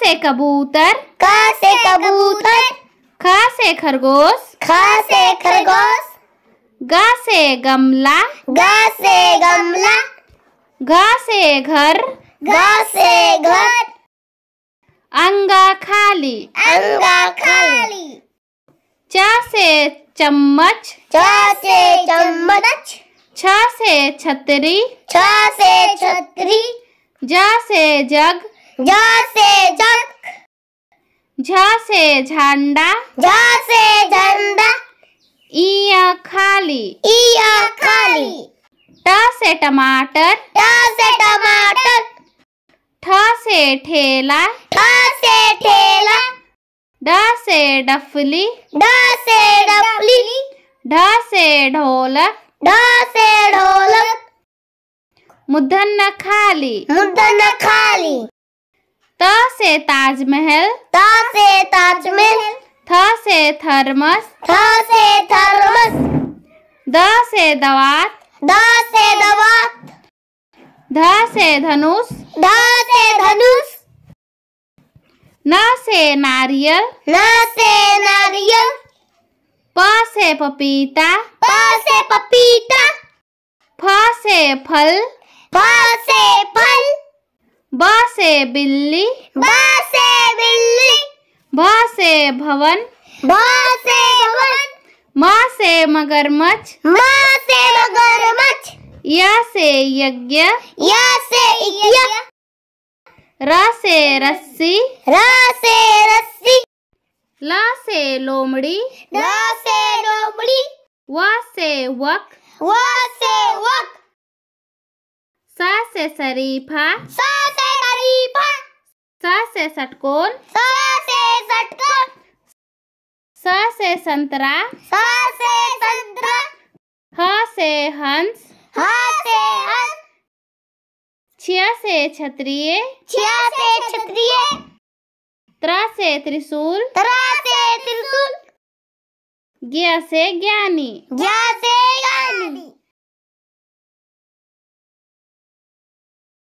से कबूतर, क से कबूतर, ख से खरगोश, ख से खरगोश, ग से गमला, ग से गमला, घ से घर, घ से घर, अंगा खाली, अंगा खाली, च से चम्मच, च से चम्मच, छ से छतरी, छ से छतरी, ज से जग, ज से जग, झ से झंडा, झ से झंडा, इया खाली, इया खाली, ट से टमाटर, ट से टमाटर, ठ से ठेला, ठ से ठेला, ड से डफली, ड से डफली, ढ से ढोलक, ढ से ढोलक, मूर्धन्य खाली, मूर्धन्य खाली, त से ताजमहल, त से ताजमहल, थ से थर्मस, थ से थर्मस, द से दवात, द से दवात, ध से धनुष, ध से धनुष, न से नारियल, न से नारियल, प से पपीता, प से पपीता, फ से फल, फ से फल, ब से बिल्ली, ब से बिल्ली, भ से भवन, भ से भवन, म से मगरमच्छ, म से मगरमच्छ, य से यज्ञ, य से यज्ञ, र से रस्सी, र से रस्सी, ल से लोमड़ी, ल से लोमड़ी, व से वक, व से वक, स से शरीफा, स से शरीफा, स से षटकोण, स से षटकोण, स से संतरा, स से संतरा, ह से हंस, ह से हंस, छ से क्षत्रिय, छ से क्षत्रिय, त्र से त्रिशूल, त्र से त्रिशूल, ज्ञ से ज्ञानी। ज्ञ से ज्ञानी।